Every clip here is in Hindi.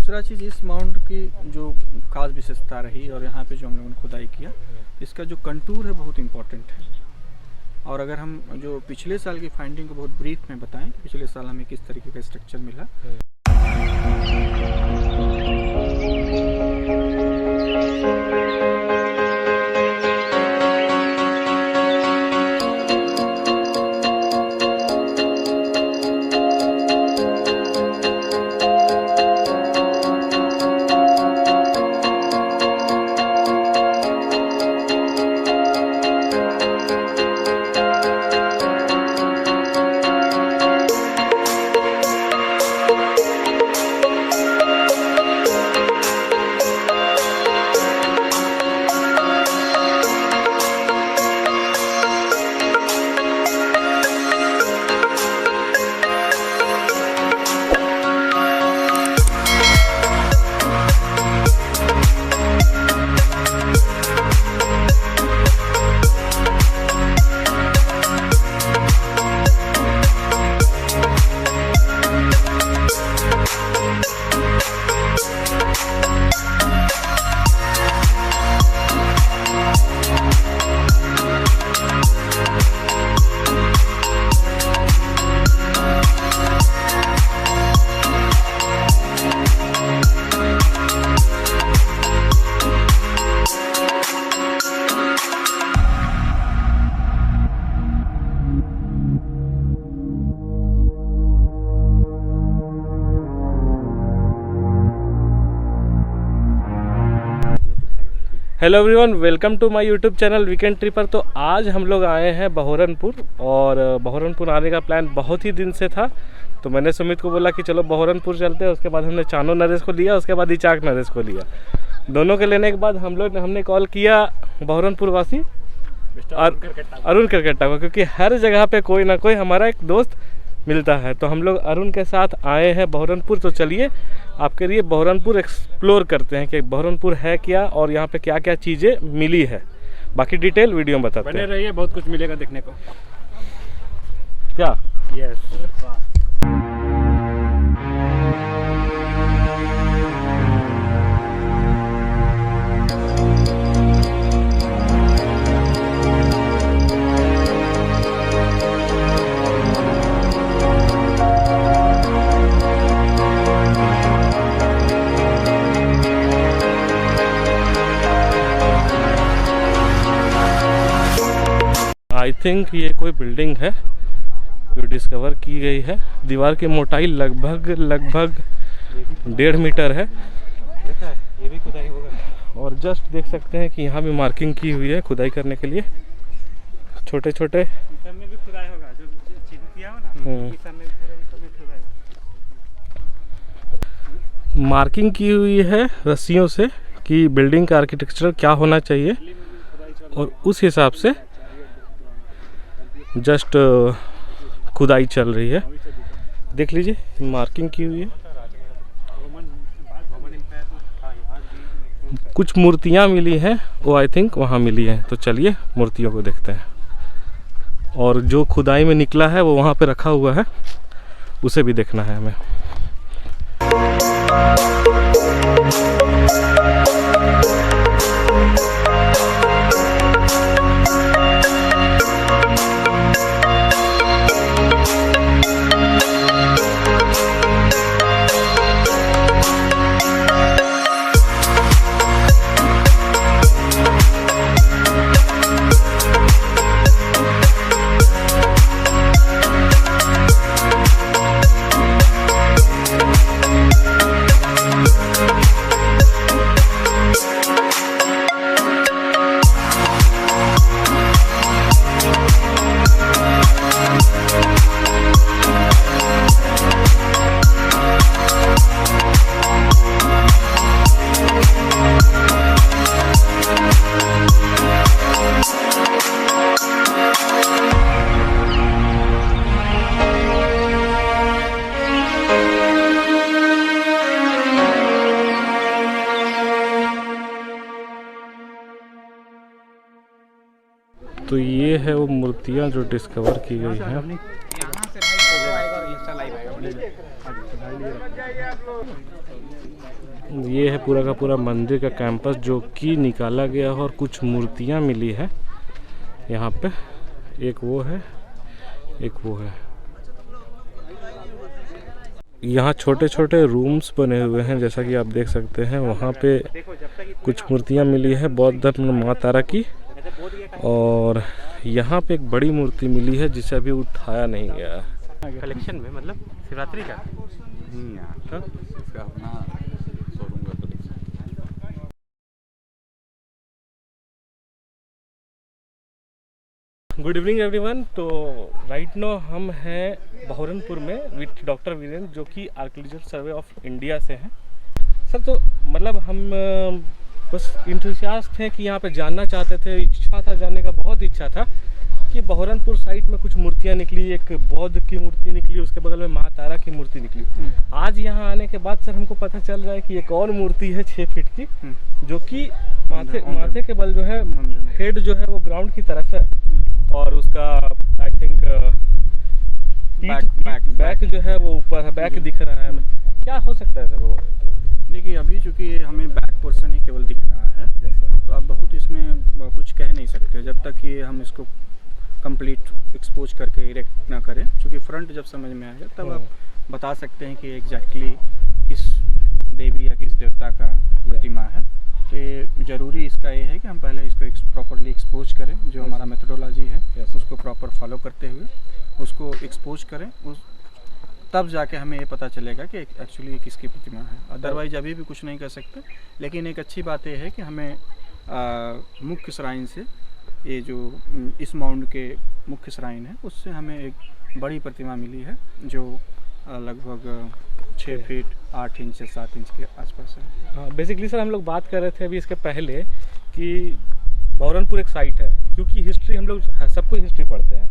दूसरा चीज़ इस माउंट की जो खास विशेषता रही और यहाँ पे जो हम लोगों ने खुदाई किया, इसका जो कंटूर है बहुत इम्पोर्टेंट है। और अगर हम जो पिछले साल की फाइंडिंग को बहुत ब्रीफ में बताएं कि पिछले साल हमें किस तरीके का स्ट्रक्चर मिला। Hello everyone, welcome to my YouTube channel Weekend Tripper. तो आज हम लोग आए हैं बहोरनपुर, और बहोरनपुर आने का प्लान बहुत ही दिन से था। तो मैंने सुमित को बोला कि चलो बहोरनपुर चलते हैं। उसके बाद हमने चानो नरेश को लिया, उसके बाद इचाक नरेश को लिया। दोनों के लेने के बाद हमने कॉल किया बहोरनपुर वासी अरुण करकट्टा को, क्योंकि हर जगह पे कोई ना कोई हमारा एक दोस्त मिलता है। तो हम लोग अरुण के साथ आए हैं बहोरनपुर। तो चलिए आपके लिए बहोरनपुर एक्सप्लोर करते हैं कि बहोरनपुर है क्या और यहाँ पे क्या क्या चीज़ें मिली है। बाकी डिटेल वीडियो में बताते हैं। बने रहिए, बहुत कुछ मिलेगा देखने को। क्या यस आई थिंक ये कोई बिल्डिंग है जो डिस्कवर की गई है। दीवार की मोटाई लगभग 1.5 मीटर है। ये भी खुदाई होगा। और जस्ट देख सकते हैं कि यहाँ भी मार्किंग की हुई है खुदाई करने के लिए। छोटे छोटे में भी खुदाई होगा, जो चिन्ह किया हो ना, इस समय पूरे खुदाई मार्किंग की हुई है रस्सियों से कि बिल्डिंग का आर्किटेक्चर क्या होना चाहिए, और उस हिसाब से जस्ट खुदाई चल रही है। देख लीजिए मार्किंग की हुई है। कुछ मूर्तियाँ मिली हैं, वो आई थिंक वहाँ मिली हैं। तो चलिए मूर्तियों को देखते हैं। और जो खुदाई में निकला है वो वहाँ पे रखा हुआ है, उसे भी देखना है हमें। तो ये है वो मूर्तियाँ जो डिस्कवर की गई हैं। यहाँ से भाई फोटो आएगा और इंस्टा लाइव आएगा। ये है पूरा का पूरा मंदिर का कैंपस जो कि निकाला गया है और कुछ मूर्तियाँ मिली है यहाँ पे। एक वो है, एक वो है। यहाँ छोटे छोटे रूम्स बने हुए हैं जैसा कि आप देख सकते हैं। वहाँ पे कुछ मूर्तियाँ मिली है बौद्ध धर्म माँ तारा की, और यहाँ पे एक बड़ी मूर्ति मिली है जिसे अभी उठाया नहीं गया है। कलेक्शन में मतलब शिवरात्रि का इसका अपना शोरूम का कलेक्शन। Good evening everyone. तो राइट नो हम हैं बहोरनपुर में विथ डॉक्टर वीरेंद्र जो कि आर्कियोलॉजिकल सर्वे ऑफ इंडिया से हैं। सर तो मतलब हम बस इंथुसियास्ट हैं कि यहाँ पे जानना चाहते थे, इच्छा था जानने का, बहुत इच्छा था कि बहोरनपुर साइट में कुछ मूर्तियाँ निकली, एक बौद्ध की मूर्ति निकली, उसके बगल में माँ तारा की मूर्ति निकली। आज यहाँ आने के बाद सर हमको पता चल रहा है कि एक और मूर्ति है 6 फीट की जो कि माथे के बल जो है, हेड जो है वो ग्राउंड की तरफ है और उसका आई थिंक बैक जो है वो ऊपर है, बैक दिख रहा है हमें। क्या हो सकता है सर वो? देखिए अभी चूँकि हमें बैक पोर्शन ही केवल दिख रहा है, तो आप बहुत इसमें कुछ कह नहीं सकते जब तक कि हम इसको कंप्लीट एक्सपोज करके इरेक्ट ना करें। क्योंकि फ्रंट जब समझ में आएगा तब आप बता सकते हैं कि एग्जैक्टली किस देवी या किस देवता का प्रतिमा है। तो ज़रूरी इसका ये है कि हम पहले इसको प्रॉपरली एक्सपोज करें, जो हमारा मेथडोलॉजी है उसको प्रॉपर फॉलो करते हुए उसको एक्सपोज करें, तब जाके हमें ये पता चलेगा कि एक्चुअली किसकी प्रतिमा है। अदरवाइज अभी भी कुछ नहीं कर सकते। लेकिन एक अच्छी बात यह है कि हमें मुख्य श्राइन से, ये जो इस माउंड के मुख्य श्राइन है, उससे हमें एक बड़ी प्रतिमा मिली है जो लगभग 6 फीट 8 इंच से 7 इंच के आसपास है। हाँ, बेसिकली सर हम लोग बात कर रहे थे अभी इसके पहले कि बहोरनपुर एक साइट है, क्योंकि हिस्ट्री हम लोग सबको हिस्ट्री पढ़ते हैं,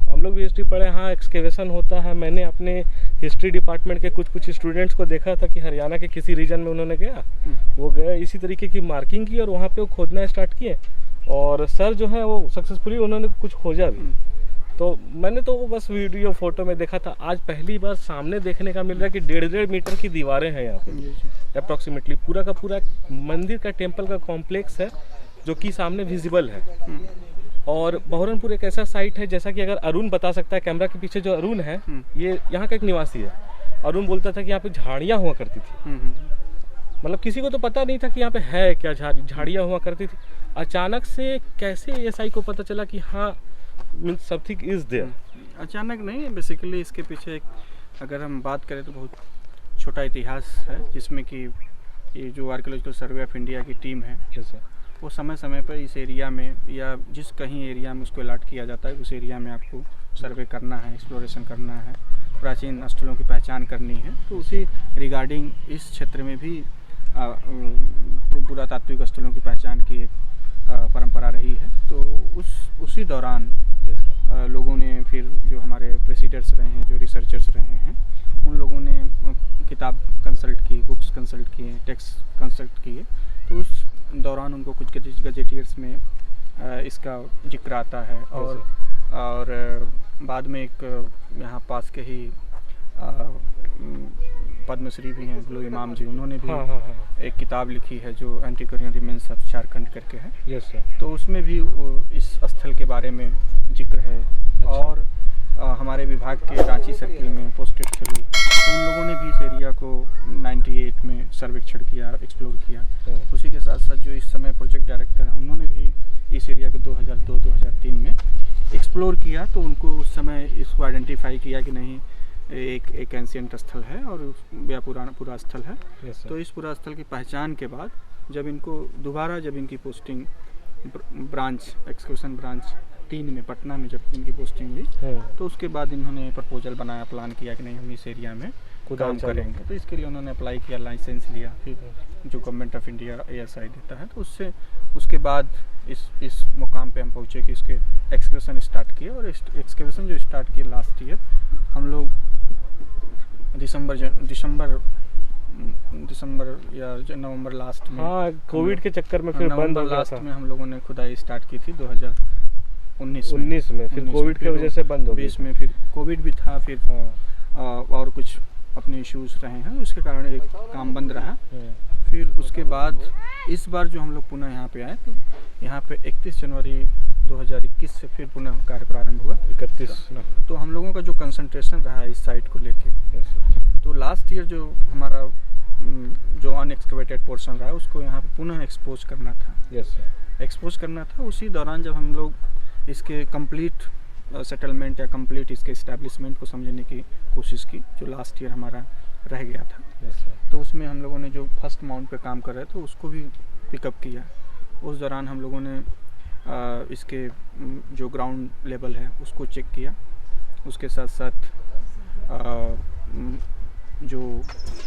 हम लोग भी हिस्ट्री पढ़े। हाँ, एक्सकेवेशन होता है। मैंने अपने हिस्ट्री डिपार्टमेंट के कुछ स्टूडेंट्स को देखा था कि हरियाणा के किसी रीजन में उन्होंने गया, वो गए इसी तरीके की मार्किंग की और वहाँ पे वो खोदना स्टार्ट किए, और सर जो है वो सक्सेसफुली उन्होंने कुछ खोजा भी। तो मैंने तो वो बस वीडियो फोटो में देखा था, आज पहली बार सामने देखने का मिल रहा है कि 1.5 मीटर की दीवारें हैं यहाँ पे अप्रॉक्सीमेटली। पूरा का पूरा मंदिर का टेम्पल का कॉम्प्लेक्स है जो कि सामने विजिबल है। और बहोरनपुर एक ऐसा साइट है, जैसा कि अगर अरुण बता सकता है, कैमरा के पीछे जो अरुण है ये यहाँ का एक निवासी है। अरुण बोलता था कि यहाँ पे झाड़ियाँ हुआ करती थी, मतलब किसी को तो पता नहीं था कि यहाँ पे है क्या, झाड़ियाँ हुआ करती थी। अचानक से कैसे एएसआई को पता चला कि हाँ मीन्स समथिंग इज देयर? अचानक नहीं, बेसिकली इसके पीछे एक, अगर हम बात करें तो बहुत छोटा इतिहास है, जिसमें कि ये जो आर्कियोलॉजिकल सर्वे ऑफ इंडिया की टीम है वो समय समय पर इस एरिया में या जिस कहीं एरिया में उसको अलॉट किया जाता है, उस एरिया में आपको सर्वे करना है, एक्सप्लोरेशन करना है, प्राचीन स्थलों की पहचान करनी है। तो उसी रिगार्डिंग इस क्षेत्र में भी पुरातात्विक स्थलों की पहचान की एक परंपरा रही है। तो उसी दौरान लोगों ने, फिर जो हमारे प्रेसिडर्स रहे हैं, जो रिसर्चर्स रहे हैं, उन लोगों ने किताब कंसल्ट की, बुक्स कंसल्ट किए, टेक्स्ट कंसल्ट किए। तो उस दौरान उनको कुछ गजेटियर्स में इसका जिक्र आता है। और बाद में एक यहाँ पास के ही पद्मश्री भी हैं गुलू इमाम जी, उन्होंने भी एक किताब लिखी है जो एंटीक्वेरियन रिमेन्स ऑफ झारखंड करके है। Yes sir. तो उसमें भी इस स्थल के बारे में जिक्र है। और हमारे विभाग के रांची सर्किल में पोस्टेड थे लोग, तो उन लोगों ने भी इस एरिया को 98 में सर्वेक्षण किया, एक्सप्लोर किया। उसी के साथ साथ जो इस समय प्रोजेक्ट डायरेक्टर हैं, उन्होंने भी इस एरिया को 2002-2003 में एक्सप्लोर किया। तो उनको उस समय इसको आइडेंटिफाई किया कि नहीं, एक एंशिएंट स्थल है और या पूरा स्थल है। तो इस पूरा स्थल की पहचान के बाद जब इनको दोबारा, जब इनकी पोस्टिंग ब्रांच, एक्सक्यूशन ब्रांच 3 में पटना में जब इनकी पोस्टिंग हुई, तो उसके बाद इन्होंने प्रपोजल बनाया, प्लान किया कि नहीं हम इस एरिया में काम करेंगे। तो इसके लिए उन्होंने अप्लाई किया, लाइसेंस लिया, फिर जो गवर्नमेंट ऑफ इंडिया ASI देता है, तो उसके बाद इस मुकाम पे हम पहुँचे कि इसके एक्सकवेशन स्टार्ट किए। और एक्सकवेशन जो स्टार्ट किए लास्ट ईयर, हम लोग दिसंबर या नवंबर लास्ट में, हाँ कोविड के चक्कर में फिर बंद हो गया लास्ट था। में हम लोगों ने खुदाई स्टार्ट की थी 2019 में, फिर कोविड की वजह से बंद हो गई। 20 में फिर कोविड भी था, फिर और कुछ अपने इश्यूज रहे हैं, उसके कारण एक काम बंद रहा। फिर उसके बाद इस बार जो हम लोग पुनः यहाँ पे आए तो यहाँ पे 31 जनवरी 2021 से फिर पुनः कार्य प्रारंभ हुआ। 31 ना। तो हम लोगों का जो कंसंट्रेशन रहा है इस साइट को लेके, तो लास्ट ईयर जो हमारा जो अनएक्सकवेटेड पोर्शन रहा है उसको यहाँ पे पुनः एक्सपोज करना था। एक्सपोज करना था। उसी दौरान जब हम लोग इसके कंप्लीट सेटलमेंट या कंप्लीट इसके इस्टेब्लिशमेंट को समझने की कोशिश की, जो लास्ट ईयर हमारा रह गया था, तो उसमें हम लोगों ने जो फर्स्ट माउंट पे काम कर रहे थे उसको भी पिकअप किया। उस दौरान हम लोगों ने इसके जो ग्राउंड लेवल है उसको चेक किया। उसके साथ साथ जो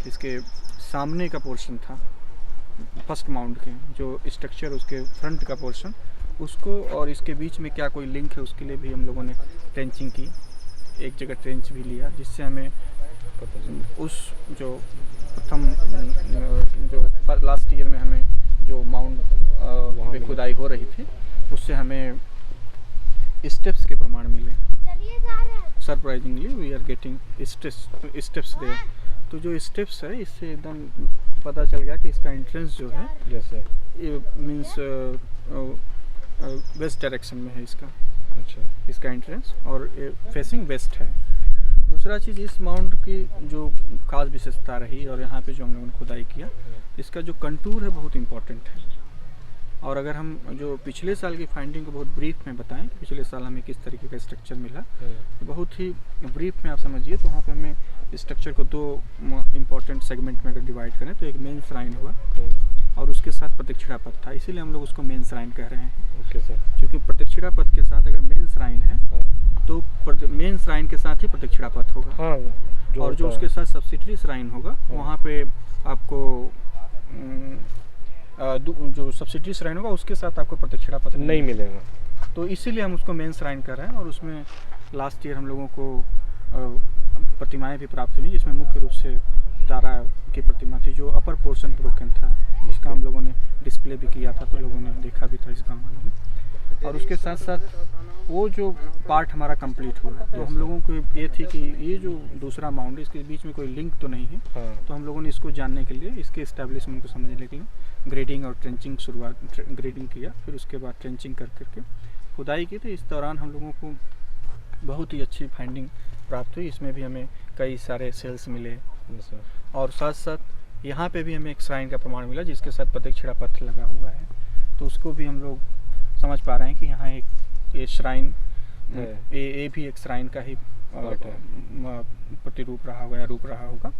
इसके सामने का पोर्शन था फर्स्ट माउंट के, जो स्ट्रक्चर उसके फ्रंट का पोर्शन, उसको और इसके बीच में क्या कोई लिंक है उसके लिए भी हम लोगों ने ट्रेंचिंग की। एक जगह ट्रेंच भी लिया जिससे हमें उस जो प्रथम जो लास्ट ईयर में हमें जो माउंट पे खुदाई हो रही थी उससे हमें स्टेप्स के प्रमाण मिले। Surprisingly we are getting steps there. तो जो स्टेप्स है इससे एकदम पता चल गया कि इसका एंट्रेंस जो है ये मीन्स वेस्ट डायरेक्शन में है इसका। अच्छा। इसका एंट्रेंस और फेसिंग वेस्ट है। दूसरा चीज़, इस माउंट की जो खास विशेषता रही और यहाँ पे जो हम लोगों ने खुदाई किया, इसका जो कंटूर है बहुत इम्पोर्टेंट है। और अगर हम जो पिछले साल की फाइंडिंग को बहुत ब्रीफ में बताएं कि पिछले साल हमें किस तरीके का स्ट्रक्चर मिला, तो बहुत ही ब्रीफ में आप समझिए तो वहाँ पे हमें स्ट्रक्चर को दो इम्पोर्टेंट सेगमेंट में अगर डिवाइड करें तो एक मेन श्राइन हुआ और उसके साथ प्रदक्षिणा पथ था, इसीलिए हम लोग उसको मेन श्राइन कह रहे हैं। Okay sir. क्योंकि प्रदक्षिणा पथ के साथ अगर मेन श्राइन है तो मेन श्राइन के साथ ही प्रदक्षिणा पथ होगा। हाँ, और जो उसके साथ सब्सिडरी श्राइन होगा वहाँ पे आपको जो सब्सिडरी श्राइन होगा उसके साथ आपको प्रदक्षिणा पथ नहीं मिलेगा। तो इसीलिए हम उसको मेन श्राइन कर रहे हैं। और उसमें लास्ट ईयर हम लोगों को प्रतिमाएं भी प्राप्त हुई, जिसमें मुख्य रूप से तारा की प्रतिमा थी जो अपर पोर्शन ब्रोकन था, जिसका हम लोगों ने डिस्प्ले भी किया था, तो लोगों ने देखा भी था इस गाँव वालों ने। और उसके साथ साथ वो जो पार्ट हमारा कंप्लीट हुआ तो हम लोगों को ये थी कि ये जो दूसरा माउंट है इसके बीच में कोई लिंक तो नहीं है। तो हम लोगों ने इसको जानने के लिए, इसके इस्टेब्लिशमेंट को समझने के लिए ग्रेडिंग और ट्रेंचिंग ग्रेडिंग किया, फिर उसके बाद ट्रेंचिंग करके खुदाई की। तो इस दौरान हम लोगों को बहुत ही अच्छी फाइंडिंग प्राप्त हुई। इसमें भी हमें कई सारे सेल्स मिले और साथ साथ यहाँ पे भी हमें एक श्राइन का प्रमाण मिला जिसके साथ प्रदक्षिणा पथ लगा हुआ है। तो उसको भी हम लोग समझ पा रहे हैं कि यहाँ एक ये श्राइन ये भी एक श्राइन का ही प्रतिरूप रहा होगा या रूप रहा होगा।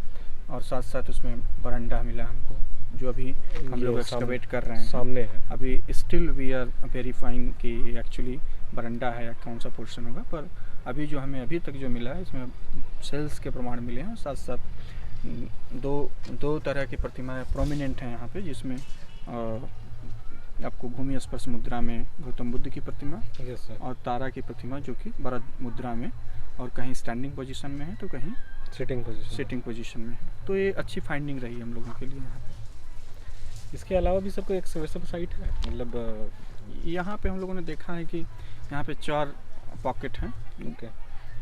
और साथ साथ उसमें बरंडा मिला हमको, जो अभी हम लोग एक्सकवेट कर रहे हैं, सामने है। अभी स्टिल वी आर वेरीफाइंग कि एक्चुअली बरंडा है या कौन सा पोर्शन होगा। पर अभी जो हमें अभी तक जो मिला है इसमें सेल्स के प्रमाण मिले हैं। साथ साथ दो तरह की प्रतिमाएं प्रोमिनेंट हैं यहाँ पे, जिसमें आपको भूमि स्पर्श मुद्रा में गौतम बुद्ध की प्रतिमा और तारा की प्रतिमा जो कि वरद मुद्रा में, और कहीं स्टैंडिंग पोजीशन में है तो कहीं सिटिंग पोजीशन में है। तो ये अच्छी फाइंडिंग रही हम लोगों के लिए यहाँ पे। इसके अलावा भी सब कोई एक्सकवेशन साइट है, मतलब यहाँ पे हम लोगों ने देखा है कि यहाँ पे 4 पॉकेट हैं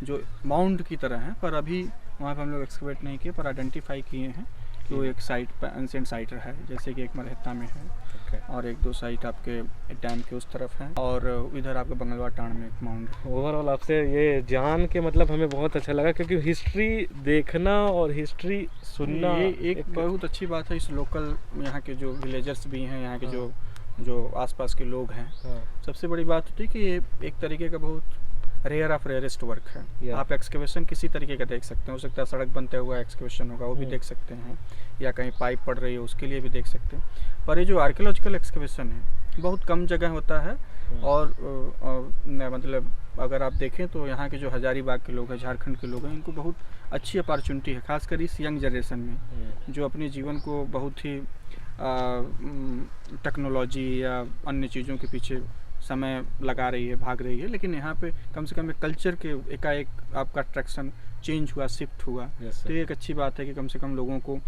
जो माउंड की तरह हैं, पर अभी वहाँ पे हम लोग एक्सकवेट नहीं किए, पर आइडेंटिफाई किए हैं कि वो एक साइट पर एंशिएंट साइट है, जैसे कि एक मरहत्ता में है और एक 2 साइट आपके डैम के उस तरफ है और इधर आपके बंगलवा टाण में एक माउंट है। ओवरऑल आपसे ये जान के मतलब हमें बहुत अच्छा लगा, क्योंकि हिस्ट्री देखना और हिस्ट्री सुनना ये एक बहुत अच्छी बात है। इस लोकल यहाँ के जो विलेजर्स भी हैं, यहाँ के जो आसपास के लोग हैं, सबसे बड़ी बात होती है कि ये एक तरीके का बहुत रेयर ऑफ रेयरेस्ट वर्क है। आप एक्सकेवेशन किसी तरीके का देख सकते हैं, हो सकता है सड़क बनते हुआ एक्सकेवेशन होगा वो भी देख सकते हैं, या कहीं पाइप पड़ रही है उसके लिए भी देख सकते हैं। पर ये जो आर्कियोलॉजिकल एक्सकेवेशन है बहुत कम जगह होता है और मतलब अगर आप देखें तो यहाँ के जो हजारीबाग के लोग हैं, झारखंड के लोग हैं, इनको बहुत अच्छी अपॉर्चुनिटी है, खासकर इस यंग जनरेशन में जो अपने जीवन को बहुत ही टेक्नोलॉजी या अन्य चीज़ों के पीछे समय लगा रही है, भाग रही है। लेकिन यहाँ पे कम से कम एक कल्चर के एकाएक आपका अट्रैक्शन चेंज हुआ, शिफ्ट हुआ। तो ये एक अच्छी बात है कि कम से कम लोगों को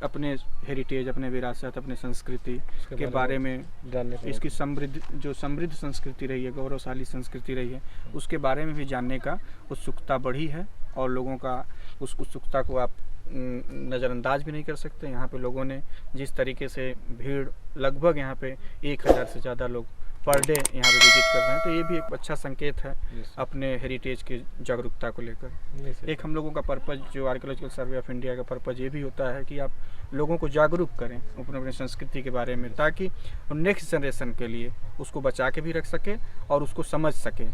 अपने हेरिटेज, अपने विरासत, अपने संस्कृति के बारे में जानने, इसकी समृद्ध संस्कृति रही है, गौरवशाली संस्कृति रही है, उसके बारे में भी जानने का उत्सुकता बढ़ी है। और लोगों का उस उत्सुकता को आप नज़रअंदाज भी नहीं कर सकते। यहाँ पे लोगों ने जिस तरीके से भीड़, लगभग यहाँ पे 1000 से ज़्यादा लोग पर डे यहाँ पे विजिट कर रहे हैं, तो ये भी एक अच्छा संकेत है अपने हेरिटेज की जागरूकता को लेकर। एक हम लोगों का पर्पज़, जो आर्कियोलॉजिकल सर्वे ऑफ इंडिया का पर्पज़ ये भी होता है कि आप लोगों को जागरूक करें अपने अपने संस्कृति के बारे में, ताकि नेक्स्ट जनरेशन के लिए उसको बचा के भी रख सके और उसको समझ सके।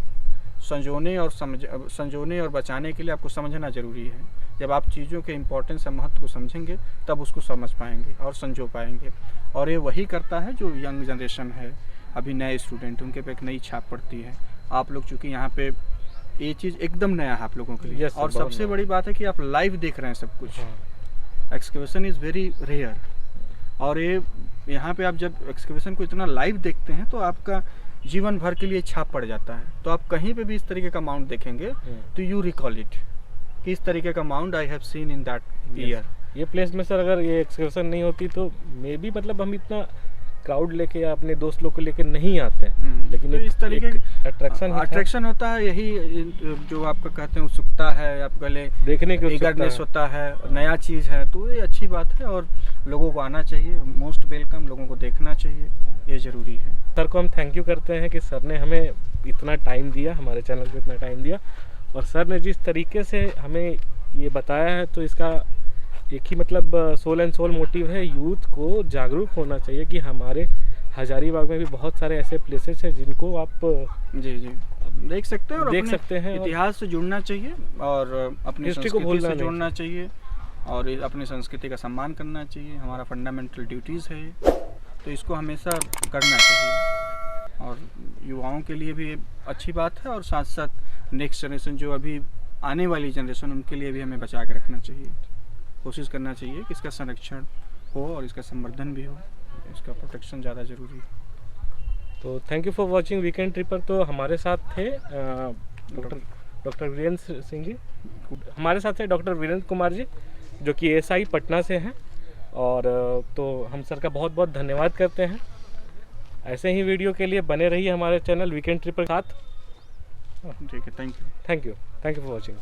संजोने और बचाने के लिए आपको समझना ज़रूरी है। जब आप चीज़ों के इम्पोर्टेंस और महत्व को समझेंगे तब उसको समझ पाएंगे और संजो पाएंगे। और ये वही करता है जो यंग जनरेशन है, अभी नए स्टूडेंट, उनके पे एक नई छाप पड़ती है। आप लोग चूँकि यहाँ पे ये चीज़ एकदम नया है आप लोगों के लिए। और सबसे बड़ी बात है कि आप लाइव देख रहे हैं सब कुछ। एक्सकेवेशन इज़ वेरी रेयर, और ये यहाँ पे आप जब एक्सकेवेशन को इतना लाइव देखते हैं तो आपका जीवन भर के लिए छाप पड़ जाता है। तो आप कहीं पे भी इस तरीके का माउंट देखेंगे तो यू रिकॉल इट कि इस तरीके का mount I have seen in that year. ये प्लेस में सर अगर ये एक्सकर्शन नहीं होती तो मे बी मतलब हम इतना क्राउड लेके या अपने दोस्त लोग को लेके नहीं आते हैं, लेकिन तो इस तरीके अट्रैक्शन होता है। यही जो आपका कहते हैं उत्सुकता है, आप गले देखने की ईगरनेस होता है, नया चीज़ है, तो ये अच्छी बात है और लोगों को आना चाहिए। मोस्ट वेलकम, लोगों को देखना चाहिए, ये ज़रूरी है। सर को हम थैंक यू करते हैं कि सर ने हमें इतना टाइम दिया, हमारे चैनल को इतना टाइम दिया, और सर ने जिस तरीके से हमें ये बताया है तो इसका एक ही मतलब सोल एंड सोल मोटिव है, यूथ को जागरूक होना चाहिए कि हमारे हजारीबाग में भी बहुत सारे ऐसे प्लेसेस हैं जिनको आप जी देख सकते हैं और देख सकते हैं। इतिहास से जुड़ना चाहिए और अपनी हिस्ट्री को संस्कृति से जोड़ना चाहिए और अपनी संस्कृति का सम्मान करना चाहिए। हमारा फंडामेंटल ड्यूटीज़ है, तो इसको हमेशा करना चाहिए। और युवाओं के लिए भी अच्छी बात है और साथ साथ नेक्स्ट जनरेशन, जो अभी आने वाली जनरेशन, उनके लिए भी हमें बचा के रखना चाहिए। कोशिश करना चाहिए कि इसका संरक्षण हो और इसका संवर्धन भी हो, इसका प्रोटेक्शन ज़्यादा ज़रूरी है। तो thank you for watching Weekend Tripper. तो हमारे साथ थे डॉक्टर वीरेंद्र सिंह जी, हमारे साथ थे डॉक्टर वीरेंद्र कुमार जी, जो कि एएसआई पटना से हैं। और तो हम सर का बहुत बहुत धन्यवाद करते हैं। ऐसे ही वीडियो के लिए बने रहिए हमारे चैनल वीकेंड ट्रिपर के साथ। ठीक है, थैंक यू फॉर वॉचिंग।